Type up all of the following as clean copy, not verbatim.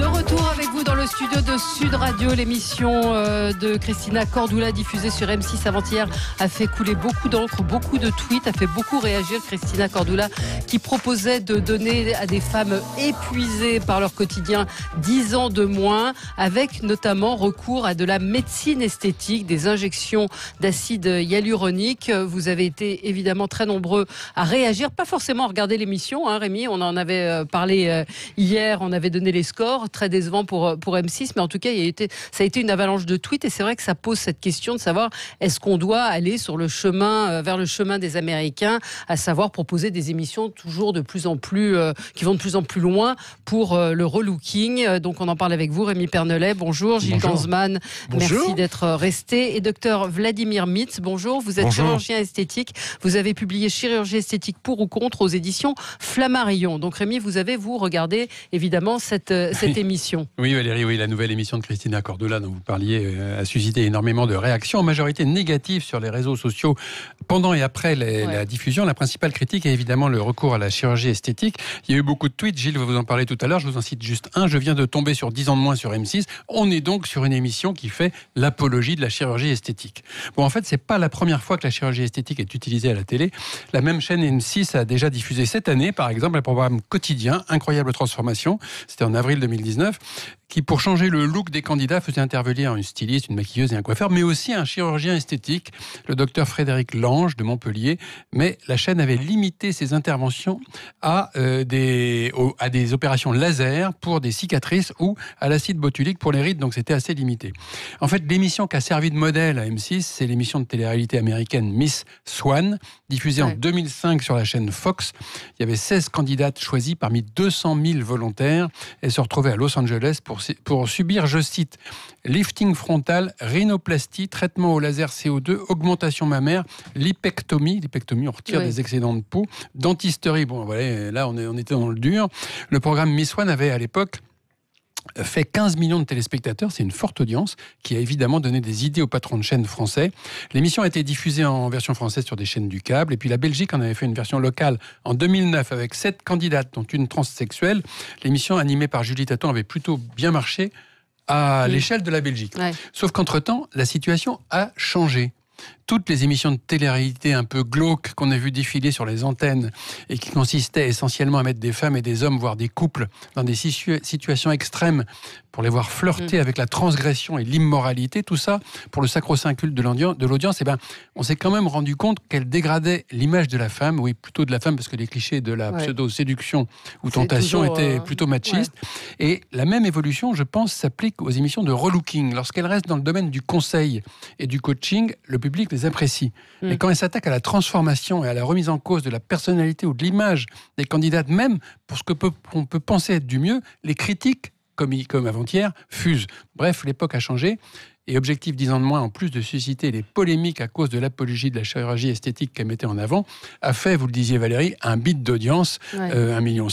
De retour avec vous dans le studio de Sud Radio, l'émission de Christina Cordula diffusée sur M6 avant-hier a fait couler beaucoup d'encre, beaucoup de tweets, a fait beaucoup réagir. Christina Cordula qui proposait de donner à des femmes épuisées par leur quotidien 10 ans de moins, avec notamment recours à de la médecine esthétique, des injections d'acide hyaluronique. Vous avez été évidemment très nombreux à réagir, pas forcément à regarder l'émission, hein, Rémi, on en avait parlé hier, on avait donné les scores, très décevant pour M6, mais en tout cas ça a été une avalanche de tweets et c'est vrai que ça pose cette question de savoir est-ce qu'on doit aller sur le chemin, vers le chemin des Américains, à savoir proposer des émissions toujours de plus en plus, qui vont de plus en plus loin pour le relooking. Donc on en parle avec vous, Rémi Pernelet, bonjour, Gilles Gansman, merci d'être resté, et docteur Vladimir Mitz, bonjour, vous êtes chirurgien esthétique, vous avez publié Chirurgie esthétique pour ou contre aux éditions Flammarion. Donc Rémi, vous regardé évidemment cette émission. Oui Valérie, oui, la nouvelle émission de Christina Cordula dont vous parliez a suscité énormément de réactions, en majorité négatives sur les réseaux sociaux pendant et après la diffusion. La principale critique est évidemment le recours à la chirurgie esthétique. Il y a eu beaucoup de tweets, Gilles va vous en parler tout à l'heure, je vous en cite juste un. Je viens de tomber sur 10 ans de moins sur M6. On est donc sur une émission qui fait l'apologie de la chirurgie esthétique. Bon, en fait, c'est pas la première fois que la chirurgie esthétique est utilisée à la télé. La même chaîne M6 a déjà diffusé cette année, par exemple, un programme quotidien, Incroyable Transformation, c'était en avril 2019, qui, pour changer le look des candidats, faisait intervenir une styliste, une maquilleuse et un coiffeur, mais aussi un chirurgien esthétique, le docteur Frédéric Lange de Montpellier. Mais la chaîne avait limité ses interventions à des opérations laser pour des cicatrices ou à l'acide botulique pour les rides, donc c'était assez limité. En fait, l'émission qui a servi de modèle à M6, c'est l'émission de télé-réalité américaine Miss Swan, diffusée en 2005 sur la chaîne Fox. Il y avait 16 candidates choisies parmi 200 000 volontaires. Elles se retrouvaient à Los Angeles pour subir, je cite, lifting frontal, rhinoplastie, traitement au laser CO2, augmentation mammaire, lipectomie, on retire des excédents de peau, dentisterie, bon voilà, là on était dans le dur. Le programme Miss One avait à l'époque fait 15 millions de téléspectateurs, c'est une forte audience qui a évidemment donné des idées aux patrons de chaînes français. L'émission a été diffusée en version française sur des chaînes du câble, et puis la Belgique en avait fait une version locale en 2009 avec 7 candidates, dont une transsexuelle. L'émission animée par Julie Taton avait plutôt bien marché à l'échelle de la Belgique. Sauf qu'entre-temps, la situation a changé. Toutes les émissions de télé-réalité un peu glauques qu'on a vu défiler sur les antennes et qui consistaient essentiellement à mettre des femmes et des hommes, voire des couples, dans des situations extrêmes pour les voir flirter avec la transgression et l'immoralité, tout ça, pour le sacro-saint culte de l'audience, on s'est quand même rendu compte qu'elle dégradait l'image de la femme, oui, plutôt de la femme, parce que les clichés de la pseudo-séduction ou tentation étaient plutôt machistes. Et la même évolution, je pense, s'applique aux émissions de relooking. Lorsqu'elles restent dans le domaine du conseil et du coaching, le public les apprécie. Mais quand elles s'attaquent à la transformation et à la remise en cause de la personnalité ou de l'image des candidates, même pour ce qu'on peut penser être du mieux, les critiques, comme avant-hier, fusent. Bref, l'époque a changé. Et objectif 10 ans de moins, en plus de susciter des polémiques à cause de l'apologie de la chirurgie esthétique qu'elle mettait en avant, a fait, vous le disiez Valérie, un beat d'audience, 1,6 million,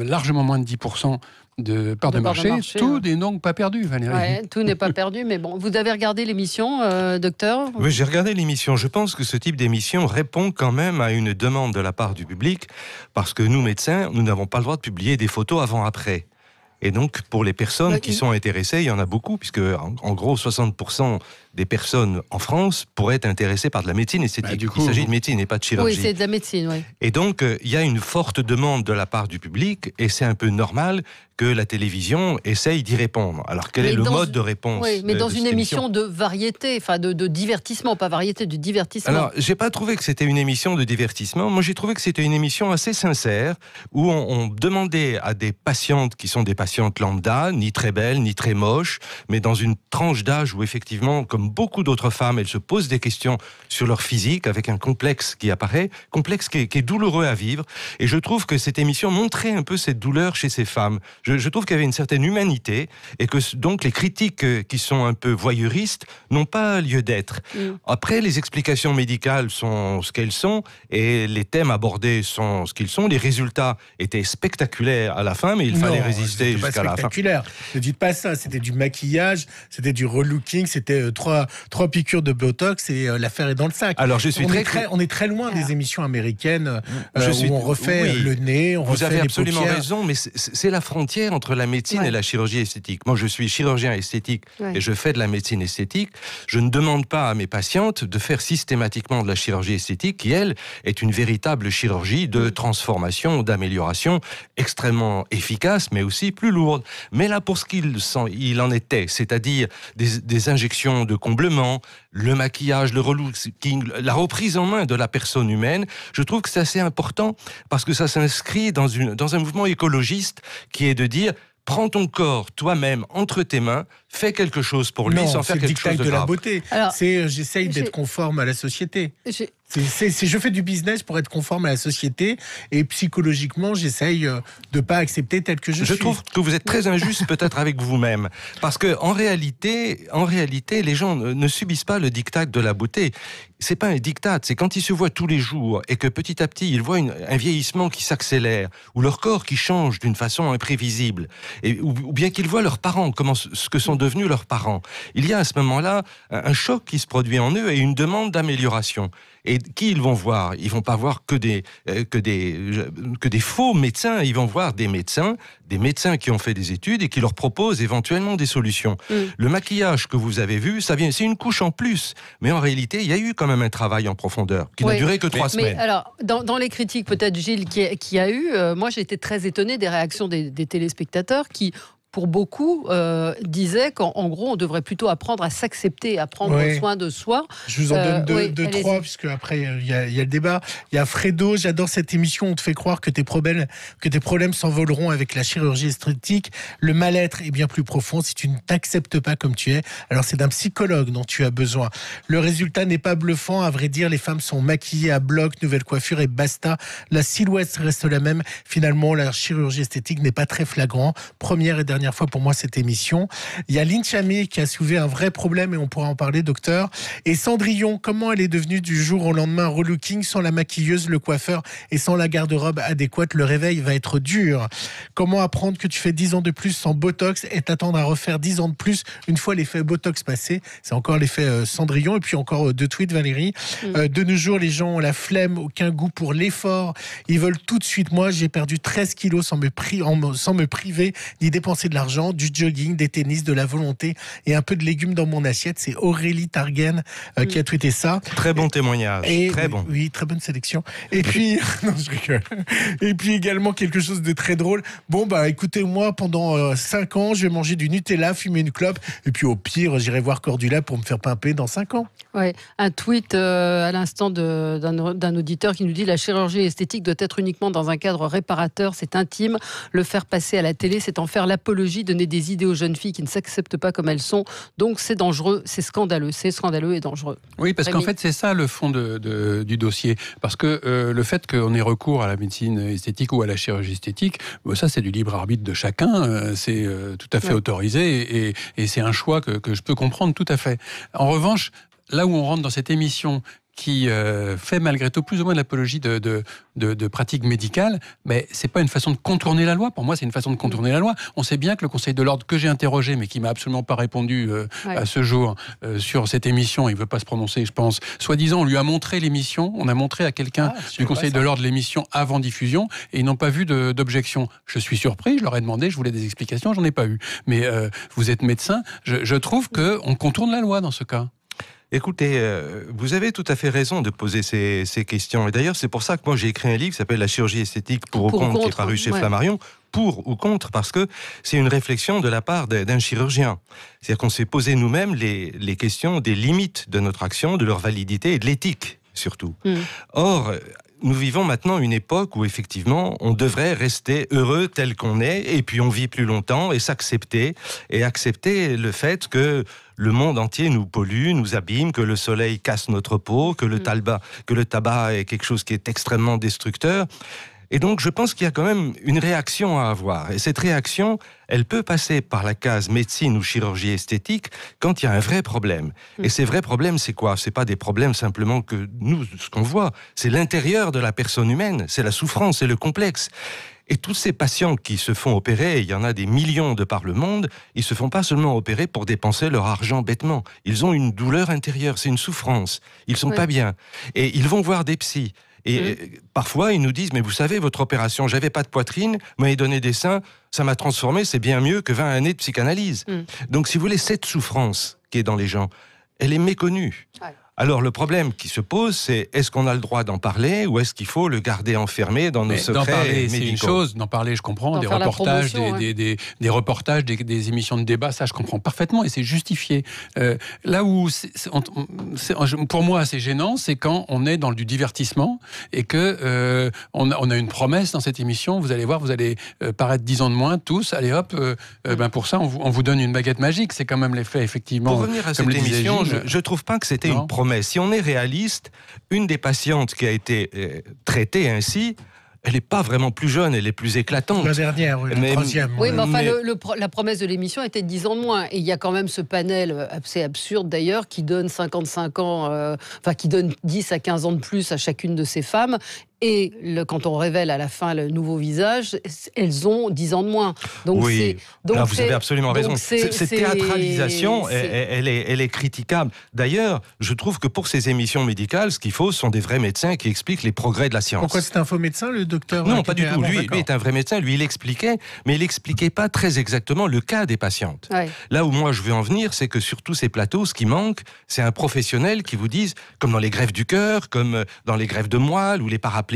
largement moins de 10% de part de marché. Tout n'est donc pas perdu, Valérie. Tout n'est pas perdu, mais bon, vous avez regardé l'émission, docteur ? Oui, j'ai regardé l'émission. Je pense que ce type d'émission répond quand même à une demande de la part du public, parce que nous, médecins, nous n'avons pas le droit de publier des photos avant-après. Et donc, pour les personnes qui sont intéressées, il y en a beaucoup, puisque en gros, 60% des personnes en France pourraient être intéressées par de la médecine esthétique. Il s'agit de médecine et pas de chirurgie. Oui, c'est de la médecine, oui. Et donc, il y a une forte demande de la part du public, et c'est un peu normal que la télévision essaye d'y répondre. Alors, quel est le mode de réponse ? Oui, mais dans une émission de variété, enfin de divertissement, pas variété, de divertissement. Alors, j'ai pas trouvé que c'était une émission de divertissement. Moi, j'ai trouvé que c'était une émission assez sincère, où on demandait à des patientes qui sont des patientes lambda, ni très belles, ni très moches, mais dans une tranche d'âge où effectivement, comme beaucoup d'autres femmes, elles se posent des questions sur leur physique, avec un complexe qui apparaît, complexe qui est douloureux à vivre. Et je trouve que cette émission montrait un peu cette douleur chez ces femmes. Je trouve qu'il y avait une certaine humanité, et que donc les critiques qui sont un peu voyeuristes n'ont pas lieu d'être. Après, les explications médicales sont ce qu'elles sont, et les thèmes abordés sont ce qu'ils sont. Les résultats étaient spectaculaires à la fin, mais il fallait résister jusqu'à la fin. Ne dites pas ça, c'était du maquillage, c'était du relooking, c'était 3 3 piqûres de Botox et l'affaire est dans le sac. Alors, je suis on est très loin des émissions américaines où on refait le nez, on refait les paupières. Vous avez absolument raison, mais c'est la frontière entre la médecine et la chirurgie esthétique. Moi, je suis chirurgien esthétique et je fais de la médecine esthétique. Je ne demande pas à mes patientes de faire systématiquement de la chirurgie esthétique, qui, elle, est une véritable chirurgie de transformation, d'amélioration, extrêmement efficace, mais aussi plus lourde. Mais là, pour ce qu'il en était, c'est-à-dire des injections de comblement, le maquillage, le relooking, la reprise en main de la personne humaine, je trouve que c'est assez important parce que ça s'inscrit dans un mouvement écologiste qui est de dire: prends ton corps toi-même entre tes mains, fais quelque chose pour lui sans faire quelque chose de grave. C'est le dictat de la beauté. Alors, j'essaye d'être conforme à la société. Je fais du business pour être conforme à la société et psychologiquement, j'essaye de ne pas accepter tel que je suis. Je trouve que vous êtes très injuste peut-être avec vous-même. Parce qu'en réalité, les gens ne subissent pas le diktat de la beauté. C'est pas un diktat, c'est quand ils se voient tous les jours et que petit à petit, ils voient un vieillissement qui s'accélère ou leur corps qui change d'une façon imprévisible ou bien qu'ils voient leurs parents, ce que sont devenus leurs parents. Il y a à ce moment-là un choc qui se produit en eux et une demande d'amélioration. Et qui ils vont voir? Ils vont pas voir que des faux médecins. Ils vont voir des médecins qui ont fait des études et qui leur proposent éventuellement des solutions. Le maquillage que vous avez vu, c'est une couche en plus. Mais en réalité, il y a eu quand même un travail en profondeur qui n'a duré que 3 semaines. Mais alors, dans les critiques, peut-être Gilles, qui a eu, moi j'ai été très étonnée des réactions des téléspectateurs qui, pour beaucoup, disaient qu'en gros, on devrait plutôt apprendre à s'accepter, à prendre soin de soi. Je vous en donne deux, trois, puisque après, il y a le débat. Il y a Fredo, j'adore cette émission, on te fait croire que tes problèmes s'envoleront avec la chirurgie esthétique. Le mal-être est bien plus profond si tu ne t'acceptes pas comme tu es. Alors, c'est d'un psychologue dont tu as besoin. Le résultat n'est pas bluffant. À vrai dire, les femmes sont maquillées à bloc, nouvelle coiffure et basta. La silhouette reste la même. Finalement, la chirurgie esthétique n'est pas très flagrant. Première et dernière fois pour moi cette émission. Il y a Lynn Chamé qui a soulevé un vrai problème et on pourra en parler, docteur. Et Cendrillon, comment elle est devenue du jour au lendemain relooking sans la maquilleuse, le coiffeur et sans la garde-robe adéquate? Le réveil va être dur. Comment apprendre que tu fais 10 ans de plus sans Botox et t'attendre à refaire 10 ans de plus une fois l'effet Botox passé? C'est encore l'effet Cendrillon. Et puis encore 2 tweets, Valérie. De nos jours, les gens ont la flemme, aucun goût pour l'effort. Ils veulent tout de suite. Moi, j'ai perdu 13 kilos sans me priver ni dépenser de l'argent, du jogging, des tennis, de la volonté et un peu de légumes dans mon assiette. C'est Aurélie Targen qui a tweeté ça. Très bon témoignage. Très bon. Oui, très bonne sélection. Et puis, non, je rigole. Et puis également quelque chose de très drôle. Bon, écoutez, moi, pendant 5 ans, je vais manger du Nutella, fumer une clope et puis au pire, j'irai voir Cordula pour me faire pimper dans 5 ans. Ouais, un tweet à l'instant d'un auditeur qui nous dit: la chirurgie esthétique doit être uniquement dans un cadre réparateur, c'est intime. Le faire passer à la télé, c'est en faire l'apologie, donner des idées aux jeunes filles qui ne s'acceptent pas comme elles sont. Donc c'est dangereux, c'est scandaleux et dangereux. Oui, parce qu'en fait c'est ça le fond du dossier. Parce que le fait qu'on ait recours à la médecine esthétique ou à la chirurgie esthétique, ça c'est du libre arbitre de chacun, c'est tout à fait autorisé et c'est un choix que je peux comprendre tout à fait. En revanche, là où on rentre dans cette émission qui fait malgré tout plus ou moins de l'apologie de pratiques médicales, mais c'est pas une façon de contourner la loi. Pour moi, c'est une façon de contourner la loi. On sait bien que le Conseil de l'Ordre, que j'ai interrogé, mais qui m'a absolument pas répondu à ce jour sur cette émission, il veut pas se prononcer, je pense. Soi-disant, on lui a montré l'émission, on a montré à quelqu'un du Conseil de l'Ordre l'émission avant diffusion, et ils n'ont pas vu d'objection. Je suis surpris, je leur ai demandé, je voulais des explications, j'en ai pas eu. Mais vous êtes médecin, je trouve qu'on contourne la loi dans ce cas. Écoutez, vous avez tout à fait raison de poser ces questions. Et d'ailleurs, c'est pour ça que moi, j'ai écrit un livre qui s'appelle « La chirurgie esthétique pour ou contre », qui est paru chez Flammarion. Pour ou contre, parce que c'est une réflexion de la part d'un chirurgien. C'est-à-dire qu'on s'est posé nous-mêmes les questions des limites de notre action, de leur validité et de l'éthique, surtout. Or, nous vivons maintenant une époque où, effectivement, on devrait rester heureux tel qu'on est, et puis on vit plus longtemps, et s'accepter, et accepter le fait que le monde entier nous pollue, nous abîme, que le soleil casse notre peau, que le tabac est quelque chose qui est extrêmement destructeur. Et donc, je pense qu'il y a quand même une réaction à avoir. Et cette réaction, elle peut passer par la case médecine ou chirurgie esthétique quand il y a un vrai problème. Et ces vrais problèmes, c'est quoi? C'est pas des problèmes simplement que nous, ce qu'on voit. C'est l'intérieur de la personne humaine. C'est la souffrance, c'est le complexe. Et tous ces patients qui se font opérer, il y en a des millions de par le monde, ils se font pas seulement opérer pour dépenser leur argent bêtement. Ils ont une douleur intérieure, c'est une souffrance. Ils sont pas bien. Et ils vont voir des psys. Et parfois, ils nous disent, mais vous savez, votre opération, j'avais pas de poitrine, vous m'avez donné des seins, ça m'a transformé, c'est bien mieux que 20 années de psychanalyse. Donc, si vous voulez, cette souffrance qui est dans les gens, elle est méconnue. Alors le problème qui se pose, c'est est-ce qu'on a le droit d'en parler ou est-ce qu'il faut le garder enfermé dans nos secrets médicaux ? D'en parler, c'est une chose. D'en parler, je comprends. Des reportages, des reportages, des émissions de débat, ça, je comprends parfaitement et c'est justifié. Là où, pour moi, c'est gênant, c'est quand on est dans du divertissement et que on a une promesse dans cette émission. Vous allez voir, vous allez paraître 10 ans de moins, tous. Allez hop, pour ça, on vous donne une baguette magique. C'est quand même l'effet, effectivement. Pour revenir à cette émission, je trouve pas que c'était une promesse. Mais si on est réaliste, une des patientes qui a été traitée ainsi, elle n'est pas vraiment plus jeune, elle est plus éclatante. La dernière, la troisième. Oui, mais enfin, la promesse de l'émission était de 10 ans de moins. Et il y a quand même ce panel assez absurde d'ailleurs qui donne 55 ans, qui donne 10 à 15 ans de plus à chacune de ces femmes. Et quand on révèle à la fin le nouveau visage, elles ont 10 ans de moins. Donc oui, là vous avez absolument raison. Cette théâtralisation, elle est critiquable. D'ailleurs, je trouve que pour ces émissions médicales, ce qu'il faut, ce sont des vrais médecins qui expliquent les progrès de la science. Pourquoi c'est un faux médecin, le docteur? Non, pas du tout. Lui est un vrai médecin. Lui, il expliquait, mais il n'expliquait pas très exactement le cas des patientes. Ouais. Là où moi je veux en venir, c'est que sur tous ces plateaux, ce qui manque, c'est un professionnel qui vous dise, comme dans les greffes du cœur, comme dans les greffes de moelle ou les paraplégiques,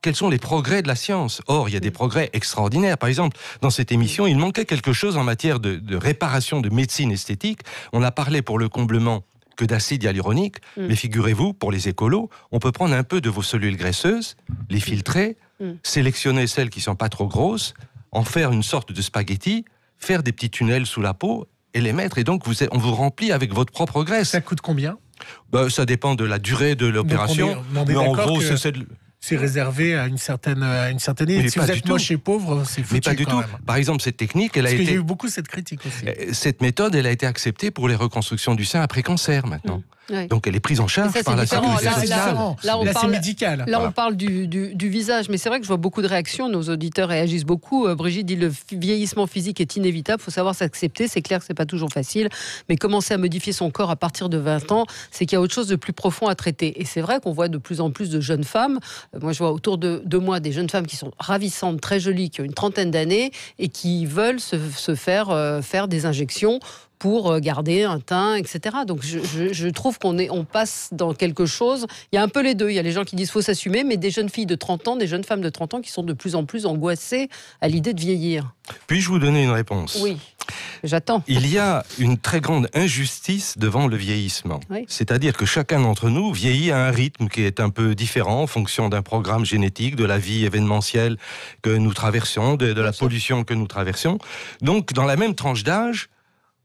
quels sont les progrès de la science. Or, il y a des progrès extraordinaires. Par exemple, dans cette émission, il manquait quelque chose en matière de réparation, de médecine esthétique. On a parlé pour le comblement que d'acide hyaluronique, mais figurez-vous, pour les écolos, on peut prendre un peu de vos cellules graisseuses, les filtrer, sélectionner celles qui sont pas trop grosses, en faire une sorte de spaghetti, faire des petits tunnels sous la peau et les mettre. Et donc, on vous remplit avec votre propre graisse. Ça coûte combien ? Ça dépend de la durée de l'opération. Mais en gros, c'est réservé à une certaine idée. Si vous êtes moche et pauvre, c'est foutu. Mais pas du tout. Par exemple, cette technique, elle a été... Parce qu'il y a eu beaucoup cette critique aussi. Cette méthode, elle a été acceptée pour les reconstructions du sein après cancer, maintenant. Oui. Donc elle est prise en charge par la sécurité sociale. Là, c'est médical. Là, on parle du visage. Mais c'est vrai que je vois beaucoup de réactions. Nos auditeurs réagissent beaucoup. Brigitte dit le vieillissement physique est inévitable. Il faut savoir s'accepter. C'est clair que c'est pas toujours facile. Mais commencer à modifier son corps à partir de 20 ans, c'est qu'il y a autre chose de plus profond à traiter. Et c'est vrai qu'on voit de plus en plus de jeunes femmes. Moi, je vois autour de moi des jeunes femmes qui sont ravissantes, très jolies, qui ont une trentaine d'années et qui veulent se faire des injections pour garder un teint, etc. Donc je trouve qu'on passe dans quelque chose, il y a un peu les deux, il y a les gens qui disent faut s'assumer, mais des jeunes filles de 30 ans, des jeunes femmes de 30 ans qui sont de plus en plus angoissées à l'idée de vieillir. Puis-je vous donner une réponse ? Oui, j'attends. Il y a une très grande injustice devant le vieillissement. Oui. C'est-à-dire que chacun d'entre nous vieillit à un rythme qui est un peu différent en fonction d'un programme génétique, de la vie événementielle que nous traversons, de la pollution que nous traversons. Donc dans la même tranche d'âge,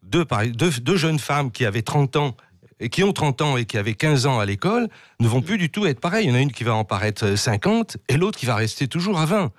deux jeunes femmes qui avaient 30 ans, et qui ont 30 ans et qui avaient 15 ans à l'école, ne vont plus du tout être pareilles. Il y en a une qui va en paraître 50 et l'autre qui va rester toujours à 20.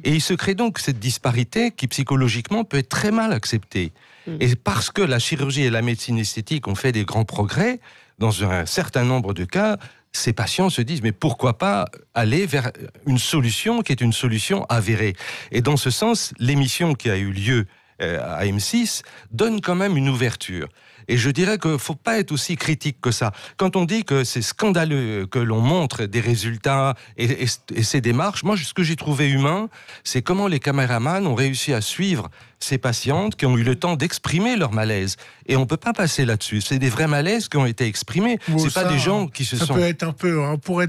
Et il se crée donc cette disparité qui psychologiquement peut être très mal acceptée. Et parce que la chirurgie et la médecine esthétique ont fait des grands progrès, dans un certain nombre de cas, ces patients se disent mais pourquoi pas aller vers une solution qui est une solution avérée. Et dans ce sens, l'émission qui a eu lieu à M6 donne quand même une ouverture. Et je dirais qu'il ne faut pas être aussi critique que ça. Quand on dit que c'est scandaleux que l'on montre des résultats et ces démarches, moi, ce que j'ai trouvé humain, c'est comment les caméramans ont réussi à suivre ces patientes qui ont eu le temps d'exprimer leur malaise. Et on ne peut pas passer là-dessus. C'est des vrais malaises qui ont été exprimés. C'est pas des gens qui se sont... Ça peut être un peu... pour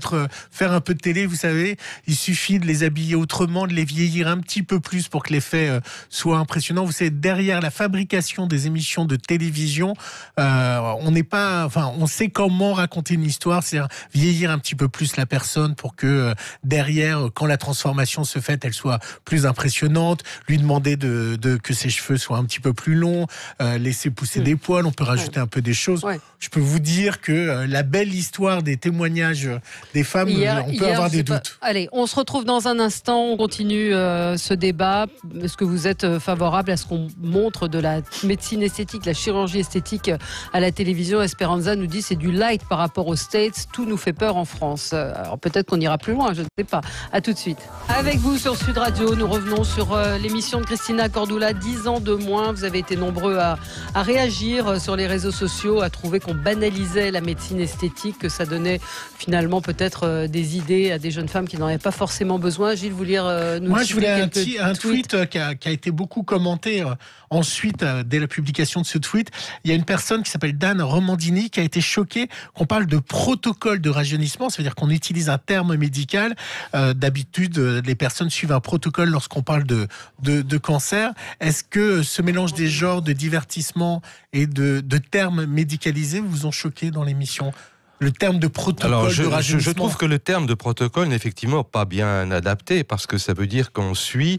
faire un peu de télé, vous savez, il suffit de les habiller autrement, de les vieillir un petit peu plus pour que l'effet soit impressionnant. Vous savez, derrière la fabrication des émissions de télévision, on sait comment raconter une histoire, c'est-à-dire vieillir un petit peu plus la personne pour que derrière, quand la transformation se fait, elle soit plus impressionnante, lui demander que ses cheveux soient un petit peu plus longs, laisser pousser des poils, on peut rajouter un peu des choses. Ouais. Je peux vous dire que la belle histoire des témoignages des femmes, on peut avoir des doutes. Allez, on se retrouve dans un instant, on continue ce débat. Est-ce que vous êtes favorable à ce qu'on montre de la médecine esthétique, la chirurgie esthétique esthétique à la télévision. Esperanza nous dit c'est du light par rapport aux States, tout nous fait peur en France. Alors peut-être qu'on ira plus loin, je ne sais pas. À tout de suite. Avec vous sur Sud Radio, nous revenons sur l'émission de Christina Cordula, 10 ans de moins. Vous avez été nombreux à réagir sur les réseaux sociaux, à trouver qu'on banalisait la médecine esthétique, que ça donnait finalement peut-être des idées à des jeunes femmes qui n'en avaient pas forcément besoin. Gilles, vous lire nous Moi, je voulais un tweet qui a été beaucoup commenté ensuite, dès la publication de ce tweet. Il y a une personne qui s'appelle Dan Romandini qui a été choquée qu'on parle de protocole de rajeunissement. Ça veut dire qu'on utilise un terme médical. D'habitude, les personnes suivent un protocole lorsqu'on parle de cancer. Est-ce que ce mélange des genres, de divertissement et de termes médicalisés vous ont choqué dans l'émission ? Le terme de protocole de rajeunissement. Je trouve que le terme de protocole n'est effectivement pas bien adapté parce que ça veut dire qu'on suit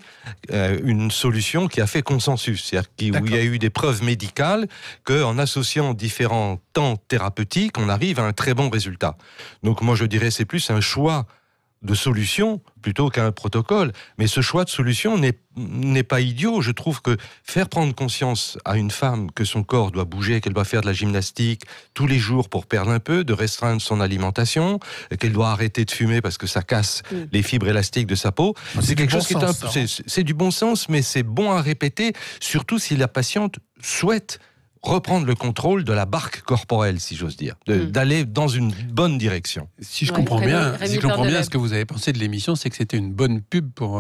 une solution qui a fait consensus. C'est-à-dire où il y a eu des preuves médicales qu'en associant différents temps thérapeutiques, on arrive à un très bon résultat. Donc moi je dirais c'est plus un choix de solution plutôt qu'un protocole. Mais ce choix de solution n'est pas idiot. Je trouve que faire prendre conscience à une femme que son corps doit bouger, qu'elle doit faire de la gymnastique tous les jours pour perdre un peu, de restreindre son alimentation, qu'elle doit arrêter de fumer parce que ça casse les fibres élastiques de sa peau, c'est quelque chose qui est c'est du bon sens, mais c'est bon à répéter, surtout si la patiente souhaite reprendre le contrôle de la barque corporelle, si j'ose dire, d'aller dans une bonne direction. Si je comprends bien, ce que vous avez pensé de l'émission, c'est que c'était une bonne pub pour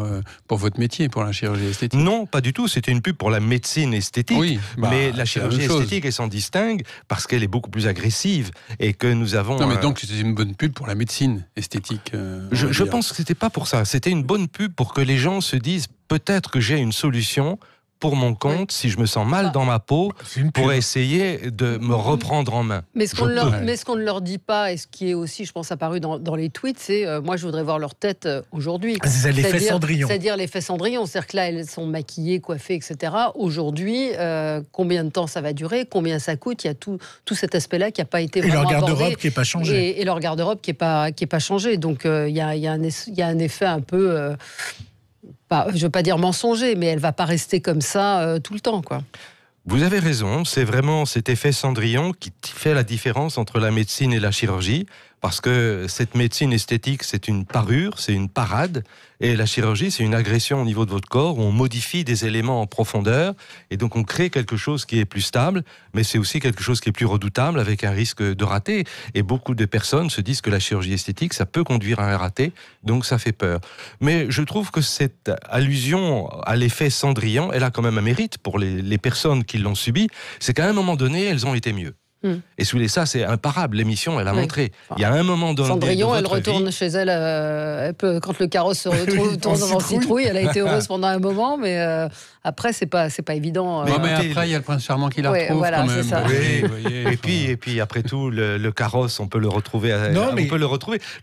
votre métier, pour la chirurgie esthétique. Non, pas du tout. C'était une pub pour la médecine esthétique. Oui, mais la chirurgie esthétique, elle s'en distingue parce qu'elle est beaucoup plus agressive et que nous avons... Non, mais donc c'était une bonne pub pour la médecine esthétique. Je pense que c'était pas pour ça. C'était une bonne pub pour que les gens se disent peut-être que j'ai une solution pour mon compte, si je me sens mal dans ma peau, pour essayer de me reprendre en main. Mais ce qu'on ne leur dit pas, et ce qui est aussi, je pense, apparu dans les tweets, c'est moi, je voudrais voir leur tête aujourd'hui. C'est l'effet Cendrillon. C'est-à-dire l'effet Cendrillon. C'est-à-dire que là, elles sont maquillées, coiffées, etc. Aujourd'hui, combien de temps ça va durer, combien ça coûte, il y a tout cet aspect-là qui n'a pas été vraiment abordé. Et leur garde-robe qui n'est pas changé. Et leur garde-robe qui n'est pas changé. Donc, il y a un effet un peu... je ne veux pas dire mensonger, mais elle ne va pas rester comme ça tout le temps, quoi. Vous avez raison, c'est vraiment cet effet Cendrillon qui fait la différence entre la médecine et la chirurgie, parce que cette médecine esthétique, c'est une parure, c'est une parade, et la chirurgie, c'est une agression au niveau de votre corps, où on modifie des éléments en profondeur, et donc on crée quelque chose qui est plus stable, mais c'est aussi quelque chose qui est plus redoutable, avec un risque de rater. Et beaucoup de personnes se disent que la chirurgie esthétique, ça peut conduire à un raté, donc ça fait peur. Mais je trouve que cette allusion à l'effet Cendrillon, elle a quand même un mérite pour les personnes qui l'ont subi, c'est qu'à un moment donné, elles ont été mieux. Et sous les ça, c'est imparable. L'émission, elle a montré. Il y a un moment donné. Cendrillon, elle retourne chez elle, quand le carrosse se retrouve en citrouille. Elle a été heureuse pendant un moment, mais après, c'est pas évident. Mais après, il y a le prince charmant qui la retrouve. Voilà, quand même. C'est ça. Et puis, après tout, le carrosse, on peut le retrouver.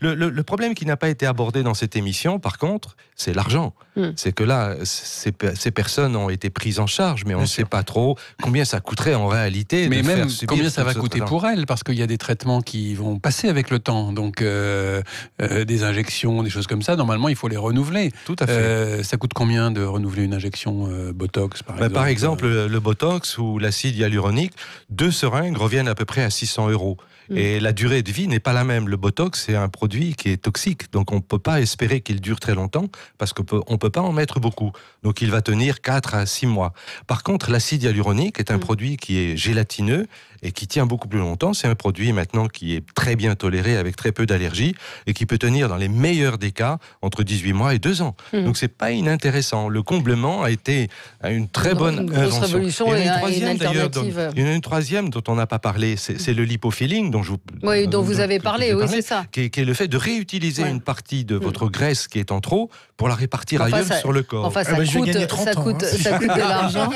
Le problème qui n'a pas été abordé dans cette émission, par contre, c'est l'argent. C'est que là, ces personnes ont été prises en charge, mais on ne sait pas trop combien ça coûterait en réalité. Mais même combien ça va coûter pour elles, parce qu'il y a des traitements qui vont passer avec le temps. Donc, des injections, des choses comme ça, normalement, il faut les renouveler. Tout à fait. Ça coûte combien de renouveler une injection Botox, par exemple? Par exemple, le Botox ou l'acide hyaluronique, 2 seringues reviennent à peu près à 600 €. Et la durée de vie n'est pas la même. Le Botox, c'est un produit qui est toxique, donc on ne peut pas espérer qu'il dure très longtemps, parce qu'on ne peut pas en mettre beaucoup. Donc il va tenir 4 à 6 mois. Par contre, l'acide hyaluronique est un produit qui est gélatineux et qui tient beaucoup plus longtemps. C'est un produit maintenant qui est très bien toléré, avec très peu d'allergies, et qui peut tenir, dans les meilleurs des cas, entre 18 mois et 2 ans. Donc c'est pas inintéressant. Le comblement a été une très bonne invention. Révolution. Il y en a une troisième d'ailleurs, il y en a une troisième dont on n'a pas parlé, c'est le lipofilling, dont vous avez parlé, oui, c'est ça. Qui est le fait de réutiliser une partie de votre graisse qui est en trop pour la répartir ailleurs sur le corps. Enfin, ça coûte de l'argent.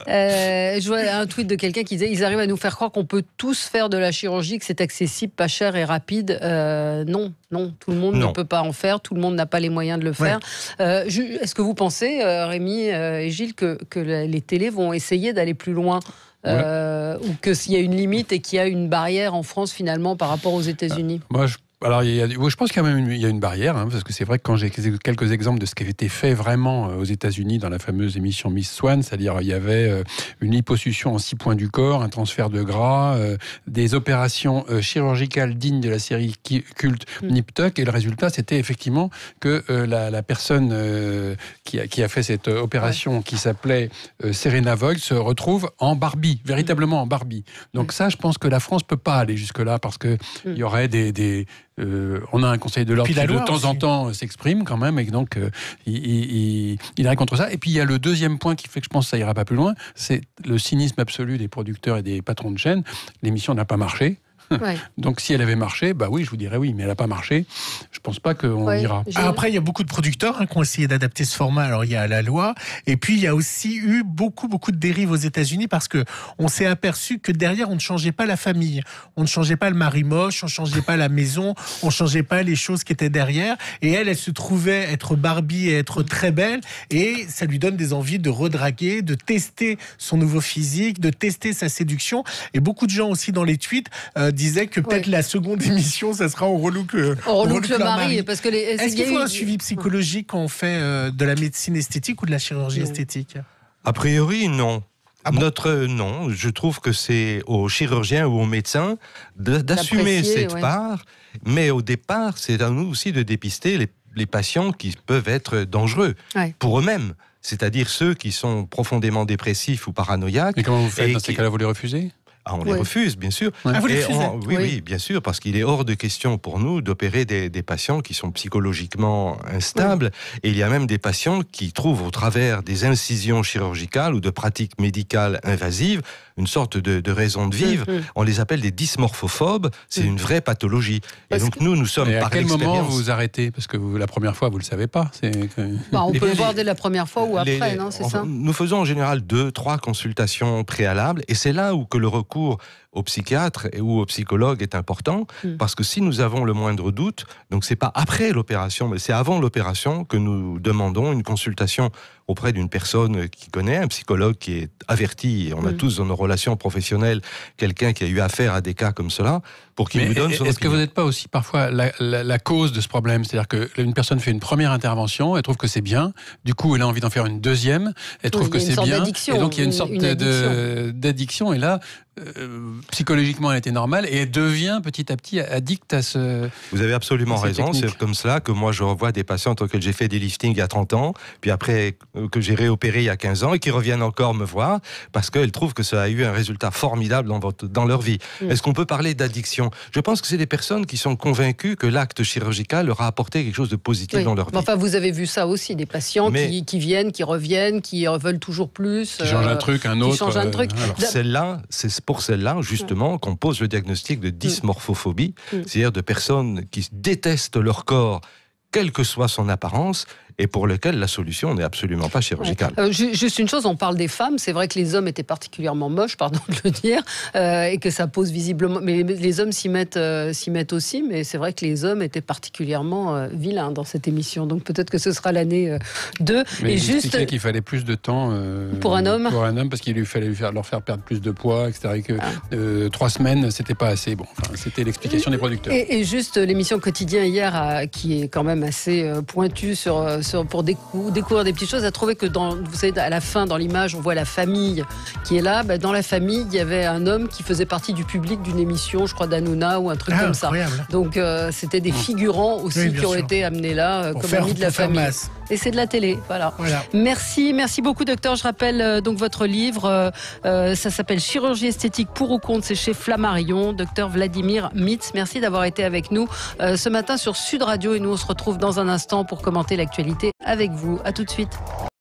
Je vois un tweet de quelqu'un qui disait: ils arrivent à nous faire croire qu'on peut tous faire de la chirurgie, que c'est accessible, pas cher et rapide. Non, tout le monde ne peut pas en faire, tout le monde n'a pas les moyens de le faire. Est-ce que vous pensez, Rémi et Gilles, que les télés vont essayer d'aller plus loin? Ou que s'il y a une limite et qu'il y a une barrière en France finalement par rapport aux États-Unis? Moi, je Alors, je pense qu'il y a même une barrière, hein, parce que c'est vrai que quand j'ai quelques exemples de ce qui avait été fait vraiment aux États-Unis dans la fameuse émission Miss Swan, c'est-à-dire il y avait une liposuction en 6 points du corps, un transfert de gras, des opérations chirurgicales dignes de la série culte Nip Tuck, et le résultat, c'était effectivement que la personne qui a fait cette opération, qui s'appelait Serena Voigt, se retrouve en Barbie, véritablement en Barbie. Donc ça, je pense que la France peut pas aller jusque-là, parce que il y aurait on a un conseil de l'ordre qui de temps en temps s'exprime quand même, et donc il irait contre ça. Et puis il y a le deuxième point qui fait que je pense que ça ira pas plus loin, c'est le cynisme absolu des producteurs et des patrons de chaîne. L'émission n'a pas marché. Ouais. Donc si elle avait marché, bah oui, je vous dirais oui, mais elle n'a pas marché. Je pense pas qu'on ira. Après, il y a beaucoup de producteurs qui ont essayé d'adapter ce format. Alors il y a la loi, et puis il y a aussi eu beaucoup de dérives aux États-Unis, parce que on s'est aperçu que derrière, on ne changeait pas la famille, on ne changeait pas le mari moche, on ne changeait pas la maison, on ne changeait pas les choses qui étaient derrière. Et elle se trouvait être Barbie et être très belle, et ça lui donne des envies de redraguer, de tester son nouveau physique, de tester sa séduction. Et beaucoup de gens aussi dans les tweets disait que peut-être la seconde émission, ça sera en relook le mari. Parce que est-ce qu'il faut un suivi psychologique quand on fait de la médecine esthétique ou de la chirurgie esthétique ? A priori, non. Non, je trouve que c'est aux chirurgiens ou aux médecins d'assumer cette part, mais au départ, c'est à nous aussi de dépister les patients qui peuvent être dangereux pour eux-mêmes. C'est-à-dire ceux qui sont profondément dépressifs ou paranoïaques. Et comment vous faites dans ces cas-là, vous les refusez ? On les refuse, bien sûr. Vous les refusez ? Oui, bien sûr, parce qu'il est hors de question pour nous d'opérer des patients qui sont psychologiquement instables. Et il y a même des patients qui trouvent au travers des incisions chirurgicales ou de pratiques médicales invasives une sorte de raison de vivre. On les appelle des dysmorphophobes. C'est une vraie pathologie. Et donc nous sommes par expérience... À quel moment vous arrêtez ? Parce que la première fois, vous ne le savez pas. On peut le voir dès la première fois ou après, non ? C'est ça ? Nous faisons en général 2-3 consultations préalables. Et c'est là où que le recours au psychiatre ou au psychologue est important, parce que si nous avons le moindre doute, donc c'est pas après l'opération, mais c'est avant l'opération que nous demandons une consultation auprès d'une personne qui connaît, un psychologue qui est averti, et on a tous dans nos relations professionnelles quelqu'un qui a eu affaire à des cas comme cela, pour qu'il nous donne son opinion. Est-ce que vous n'êtes pas aussi parfois la cause de ce problème ? C'est-à-dire qu'une personne fait une première intervention, elle trouve que c'est bien, du coup elle a envie d'en faire une deuxième, elle trouve que c'est bien, et donc il y a une sorte d'addiction, et là, psychologiquement elle était normale, et elle devient petit à petit addicte à ce... Vous avez absolument raison, c'est comme cela que moi je revois des patientes auxquelles j'ai fait des liftings il y a 30 ans, puis après que j'ai réopéré il y a 15 ans, et qui reviennent encore me voir, parce qu'elles trouvent que ça a eu un résultat formidable dans leur vie. Est-ce qu'on peut parler d'addiction ? Je pense que c'est des personnes qui sont convaincues que l'acte chirurgical leur a apporté quelque chose de positif dans leur vie. Enfin, vous avez vu ça aussi, des patients qui viennent, qui reviennent, qui veulent toujours plus. Qui changent un truc, un autre. Alors c'est pour celle-là, justement, qu'on pose le diagnostic de dysmorphophobie, c'est-à-dire de personnes qui détestent leur corps, quelle que soit son apparence, et pour lequel la solution n'est absolument pas chirurgicale. Juste une chose, on parle des femmes, c'est vrai que les hommes étaient particulièrement moches, pardon de le dire, et que ça pose visiblement... Mais les hommes s'y mettent aussi, mais c'est vrai que les hommes étaient particulièrement vilains dans cette émission, donc peut-être que ce sera l'année 2. Mais il expliquait qu'il fallait plus de temps pour un homme, parce qu'il lui fallait leur faire perdre plus de poids, etc. Et que 3 semaines, c'était pas assez. Bon, enfin, c'était l'explication des producteurs. Et juste l'émission Quotidien hier, qui est quand même assez pointue pour découvrir des petites choses, a trouvé que vous savez, à la fin, dans l'image, on voit la famille qui est là. Dans la famille, il y avait un homme qui faisait partie du public d'une émission, je crois d'Hanouna ou un truc comme incroyable. Ça. Donc c'était des figurants aussi qui ont été amenés là comme amis de la famille. Et c'est de la télé, voilà. Merci beaucoup docteur. Je rappelle donc votre livre, ça s'appelle Chirurgie esthétique pour ou contre, c'est chez Flammarion. Docteur Vladimir Mitz, merci d'avoir été avec nous ce matin sur Sud Radio, et nous on se retrouve dans un instant pour commenter l'actualité avec vous. À tout de suite.